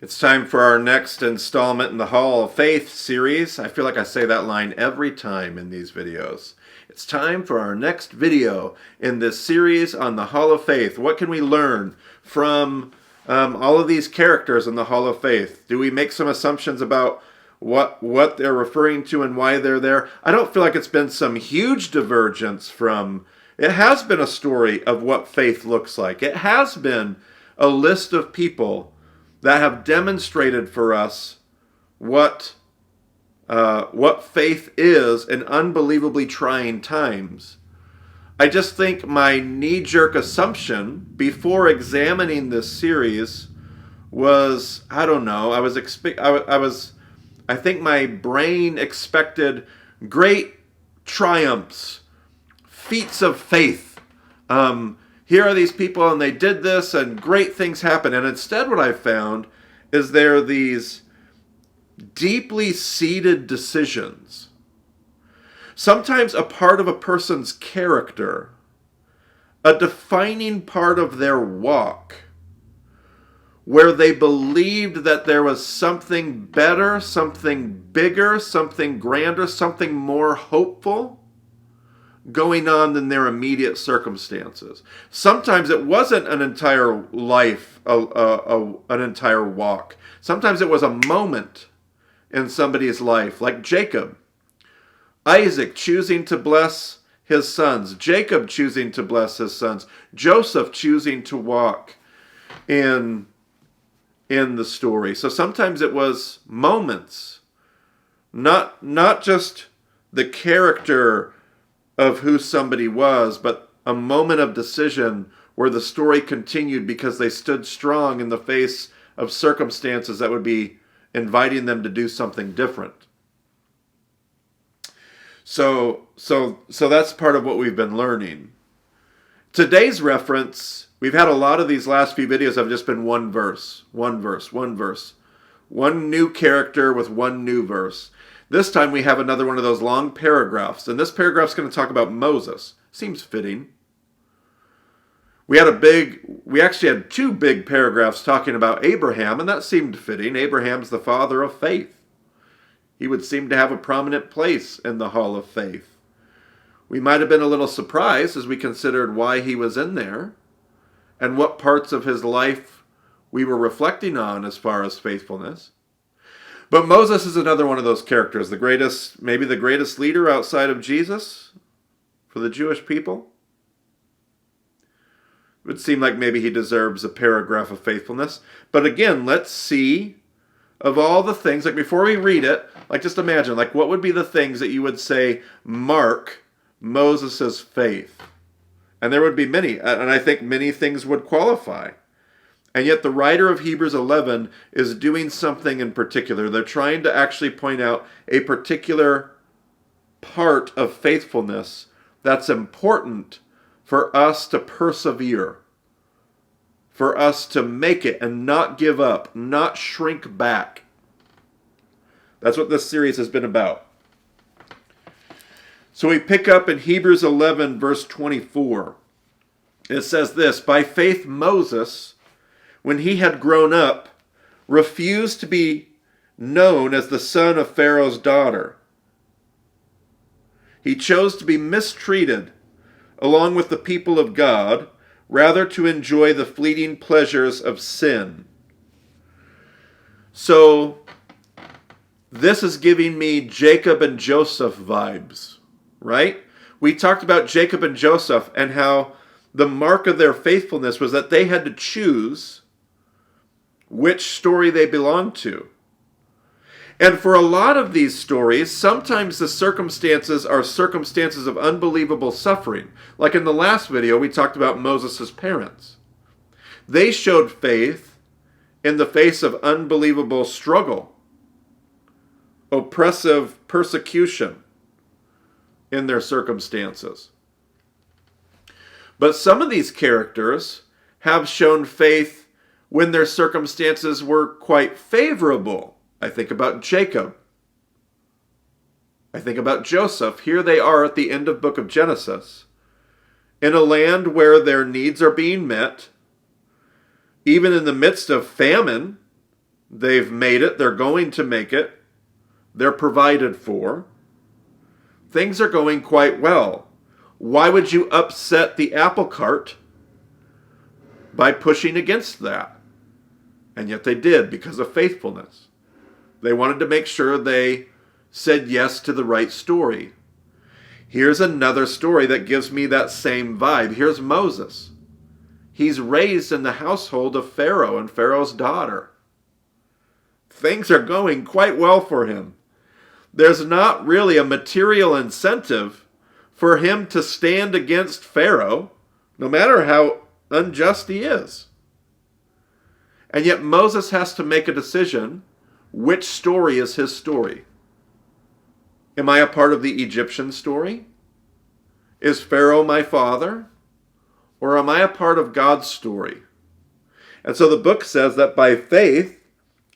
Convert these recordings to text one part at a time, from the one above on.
It's time for our next installment in the Hall of Faith series. I feel like I say that line every time in these videos. It's time for our next video in this series on the Hall of Faith. What can we learn from all of these characters in the Hall of Faith? Do we make some assumptions about what they're referring to and why they're there? I don't feel like it's been some huge divergence from... It has been a story of what faith looks like. It has been a list of people that have demonstrated for us what faith is in unbelievably trying times. I just think my knee-jerk assumption before examining this series was, I don't know, I think my brain expected great triumphs, feats of faith. Here are these people and they did this and great things happen. And instead what I found is there are these deeply seated decisions. Sometimes a part of a person's character, a defining part of their walk, where they believed that there was something better, something bigger, something grander, something more hopeful going on than their immediate circumstances. Sometimes it wasn't an entire life, an entire walk. Sometimes it was a moment in somebody's life, like Jacob. Isaac choosing to bless his sons. Jacob choosing to bless his sons. Joseph choosing to walk in the story. So sometimes it was moments, not just the character of who somebody was, but a moment of decision where the story continued because they stood strong in the face of circumstances that would be inviting them to do something different. So that's part of what we've been learning. Today's reference, we've had a lot of these last few videos have just been one verse. One new character with one new verse. This time we have another one of those long paragraphs, and this paragraph's going to talk about Moses. Seems fitting. We actually had two big paragraphs talking about Abraham, and that seemed fitting. Abraham's the father of faith. He would seem to have a prominent place in the Hall of Faith. We might have been a little surprised as we considered why he was in there and what parts of his life we were reflecting on as far as faithfulness. But Moses is another one of those characters, maybe the greatest leader outside of Jesus for the Jewish people. It would seem like maybe he deserves a paragraph of faithfulness. But again, let's see, of all the things, like before we read it, like just imagine, like what would be the things that you would say mark Moses' faith? And there would be many, and I think many things would qualify. And yet the writer of Hebrews 11 is doing something in particular. They're trying to actually point out a particular part of faithfulness that's important for us to persevere, for us to make it and not give up, not shrink back. That's what this series has been about. So we pick up in Hebrews 11, verse 24. It says this, "By faith Moses, when he had grown up, refused to be known as the son of Pharaoh's daughter. He chose to be mistreated along with the people of God, rather to enjoy the fleeting pleasures of sin." So, this is giving me Jacob and Joseph vibes, right? We talked about Jacob and Joseph and how the mark of their faithfulness was that they had to choose which story they belonged to. And for a lot of these stories, sometimes the circumstances are circumstances of unbelievable suffering. Like in the last video, we talked about Moses' parents. They showed faith in the face of unbelievable struggle, oppressive persecution in their circumstances. But some of these characters have shown faith when their circumstances were quite favorable. I think about Jacob. I think about Joseph. Here they are at the end of book of Genesis, in a land where their needs are being met, even in the midst of famine, They've made it. They're going to make it. They're provided for. Things are going quite well. Why would you upset the apple cart by pushing against that? And yet they did because of faithfulness. They wanted to make sure they said yes to the right story. Here's another story that gives me that same vibe. Here's Moses. He's raised in the household of Pharaoh and Pharaoh's daughter. Things are going quite well for him. There's not really a material incentive for him to stand against Pharaoh, no matter how unjust he is. And yet Moses has to make a decision. Which story is his story? Am I a part of the Egyptian story? Is Pharaoh my father? Or am I a part of God's story? And so the book says that by faith,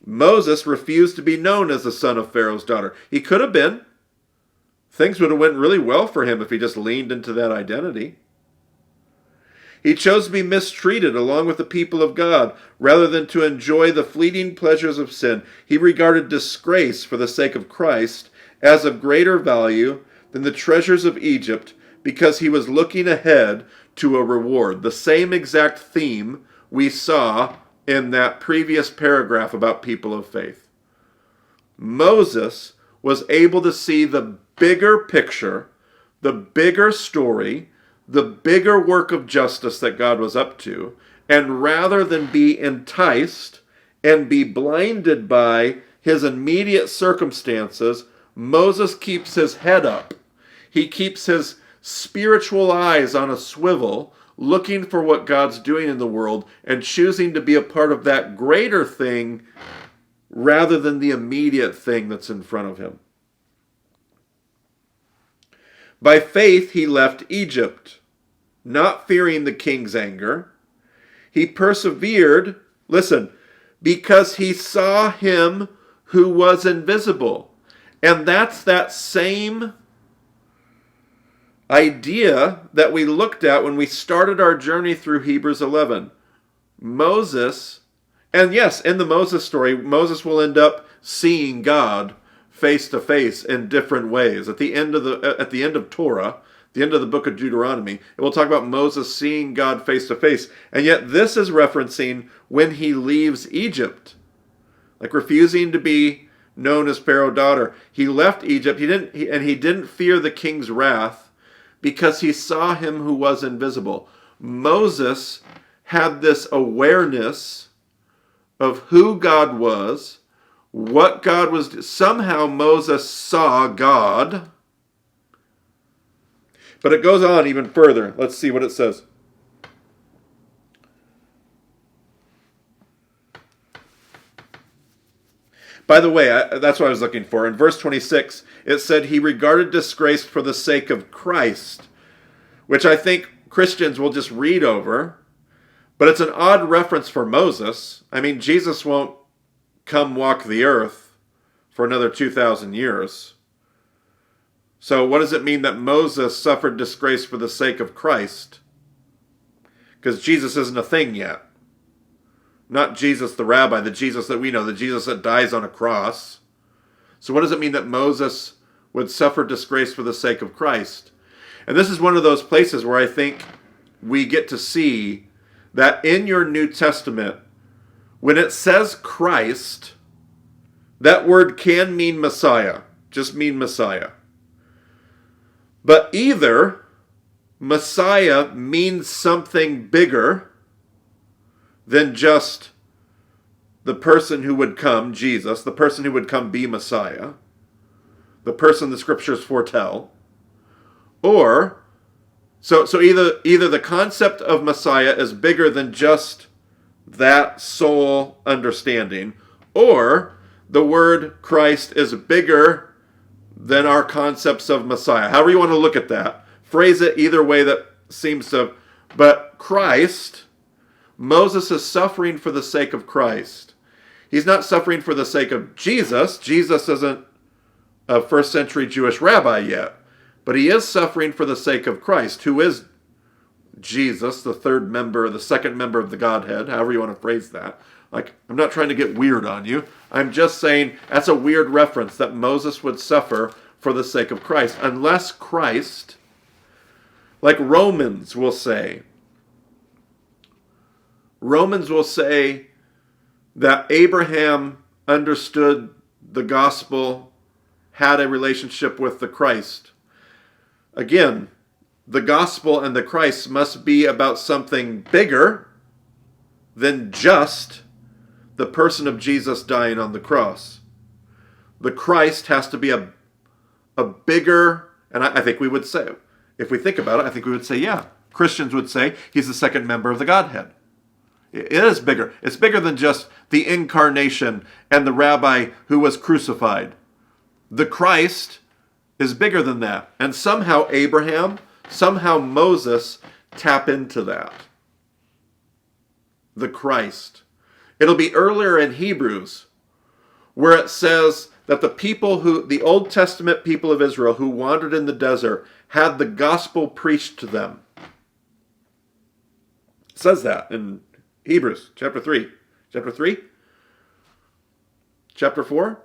Moses refused to be known as the son of Pharaoh's daughter. He could have been. Things would have went really well for him if he just leaned into that identity. He chose to be mistreated along with the people of God rather than to enjoy the fleeting pleasures of sin. He regarded disgrace for the sake of Christ as of greater value than the treasures of Egypt because he was looking ahead to a reward. The same exact theme we saw in that previous paragraph about people of faith. Moses was able to see the bigger picture, the bigger story, the bigger work of justice that God was up to, and rather than be enticed and be blinded by his immediate circumstances, Moses keeps his head up. He keeps his spiritual eyes on a swivel, looking for what God's doing in the world and choosing to be a part of that greater thing rather than the immediate thing that's in front of him. By faith, he left Egypt, not fearing the king's anger. He persevered, listen, because he saw him who was invisible. And that's that same idea that we looked at when we started our journey through Hebrews 11. Moses, and yes, in the Moses story, Moses will end up seeing God face to face in different ways. At the end of Torah, the end of the book of Deuteronomy, it will talk about Moses seeing God face to face. And yet this is referencing when he leaves Egypt, like refusing to be known as Pharaoh's daughter. He left Egypt. He didn't fear the king's wrath because he saw him who was invisible. Moses had this awareness of who God was, what God was. Somehow Moses saw God. But it goes on even further. Let's see what it says. By the way, that's what I was looking for. In verse 26, it said he regarded disgrace for the sake of Christ, which I think Christians will just read over. But it's an odd reference for Moses. I mean, Jesus won't come walk the earth for another 2,000 years. So what does it mean that Moses suffered disgrace for the sake of Christ? Because Jesus isn't a thing yet. Not Jesus the rabbi, the Jesus that we know, the Jesus that dies on a cross. So what does it mean that Moses would suffer disgrace for the sake of Christ? And this is one of those places where I think we get to see that in your New Testament, when it says Christ, that word can mean Messiah, just mean Messiah. But either Messiah means something bigger than just the person who would come, Jesus, the person who would come be Messiah, the person the scriptures foretell, or so either the concept of Messiah is bigger than just that soul understanding, or the word Christ is bigger than our concepts of Messiah. However you want to look at that. Phrase it either way that seems to. But Christ, Moses is suffering for the sake of Christ. He's not suffering for the sake of Jesus. Jesus isn't a first century Jewish rabbi yet. But he is suffering for the sake of Christ, who is Jesus, the second member of the Godhead, however you want to phrase that. Like, I'm not trying to get weird on you. I'm just saying that's a weird reference that Moses would suffer for the sake of Christ. Unless Christ, like Romans will say that Abraham understood the gospel, had a relationship with the Christ. Again, the gospel and the Christ must be about something bigger than just the person of Jesus dying on the cross. The Christ has to be a bigger, and I think we would say, if we think about it, I think we would say, yeah. Christians would say he's the second member of the Godhead. It is bigger. It's bigger than just the incarnation and the rabbi who was crucified. The Christ is bigger than that. And somehow Abraham, somehow Moses tap into that. The Christ. It'll be earlier in Hebrews where it says that the Old Testament people of Israel who wandered in the desert had the gospel preached to them. It says that in Hebrews chapter 3. Chapter 3? Chapter 4?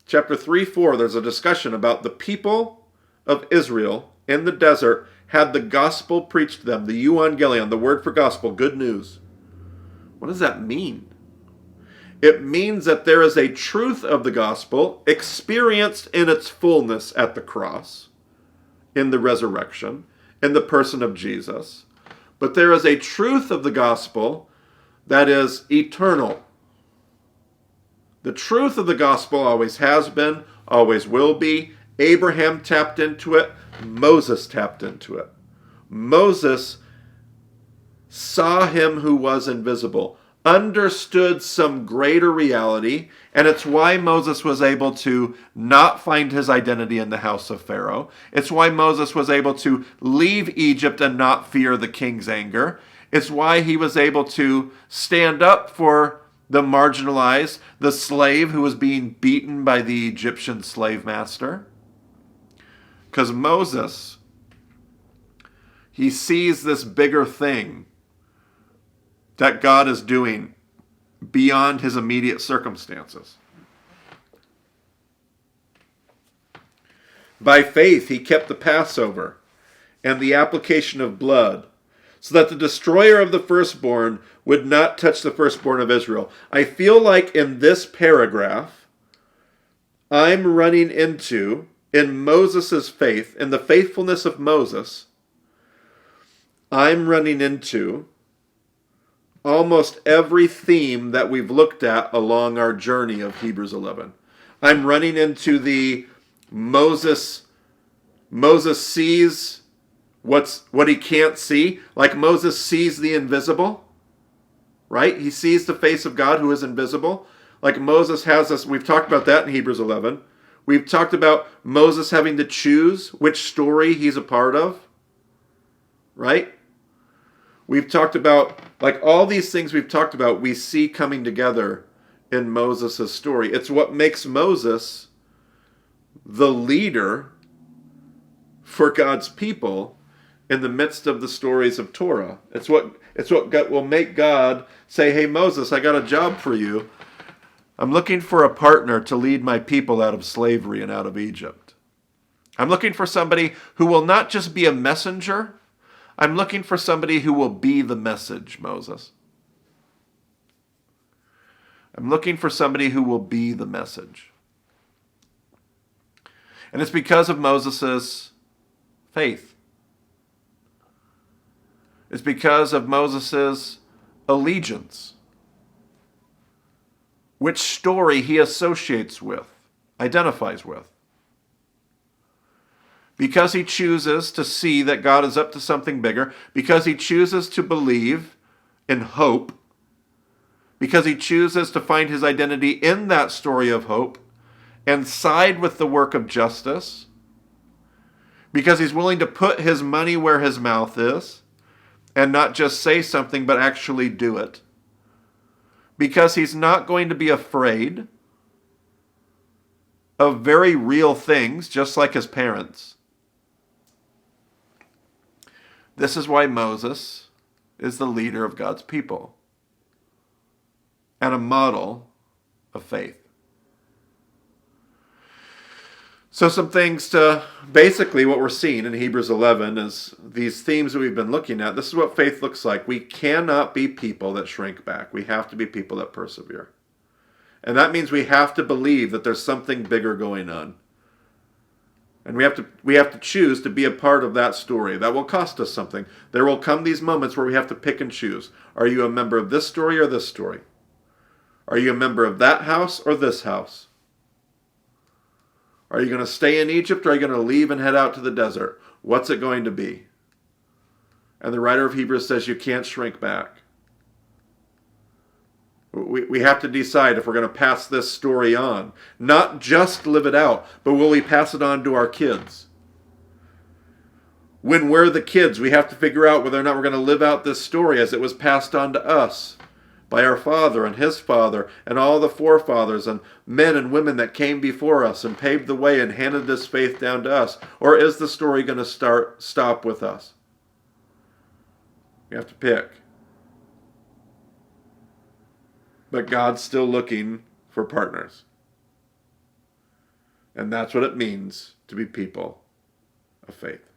Chapter 3, 4, there's a discussion about the people of Israel in the desert had the gospel preached to them. The euangelion, the word for gospel, good news. What does that mean? It means that there is a truth of the gospel experienced in its fullness at the cross, in the resurrection, in the person of Jesus. But there is a truth of the gospel that is eternal. The truth of the gospel always has been, always will be. Abraham tapped into it. Moses tapped into it. Moses saw him who was invisible, understood some greater reality, and it's why Moses was able to not find his identity in the house of Pharaoh. It's why Moses was able to leave Egypt and not fear the king's anger. It's why he was able to stand up for the marginalized, the slave who was being beaten by the Egyptian slave master. Because Moses, he sees this bigger thing that God is doing beyond his immediate circumstances. By faith, he kept the Passover and the application of blood, so that the destroyer of the firstborn would not touch the firstborn of Israel. I feel like in this paragraph, I'm running into, in Moses' faith, in the faithfulness of Moses, I'm running into almost every theme that we've looked at along our journey of Hebrews 11. I'm running into the Moses sees what he can't see. Like Moses sees the invisible, right? He sees the face of God who is invisible. Like Moses has us, we've talked about that in Hebrews 11. We've talked about Moses having to choose which story he's a part of, right? We've talked about, like all these things we've talked about, we see coming together in Moses' story. It's what makes Moses the leader for God's people in the midst of the stories of Torah. It's what will make God say, hey, Moses, I got a job for you. I'm looking for a partner to lead my people out of slavery and out of Egypt. I'm looking for somebody who will not just be a messenger. I'm looking for somebody who will be the message, Moses. I'm looking for somebody who will be the message. And it's because of Moses' faith. It's because of Moses' allegiance. Which story he associates with, identifies with. Because he chooses to see that God is up to something bigger. Because he chooses to believe in hope. Because he chooses to find his identity in that story of hope and side with the work of justice. Because he's willing to put his money where his mouth is and not just say something but actually do it. Because he's not going to be afraid of very real things, just like his parents. This is why Moses is the leader of God's people. and a model of faith. So some things to, basically what we're seeing in Hebrews 11 is these themes that we've been looking at. This is what faith looks like. We cannot be people that shrink back. We have to be people that persevere. And that means we have to believe that there's something bigger going on. And we have to choose to be a part of that story. That will cost us something. There will come these moments where we have to pick and choose. Are you a member of this story or this story? Are you a member of that house or this house? Are you going to stay in Egypt or are you going to leave and head out to the desert? What's it going to be? And the writer of Hebrews says you can't shrink back. We have to decide if we're going to pass this story on. Not just live it out, but will we pass it on to our kids? When we're the kids, we have to figure out whether or not we're going to live out this story as it was passed on to us by our father and his father and all the forefathers and men and women that came before us and paved the way and handed this faith down to us. Or is the story going to stop with us? We have to pick. But God's still looking for partners. And that's what it means to be people of faith.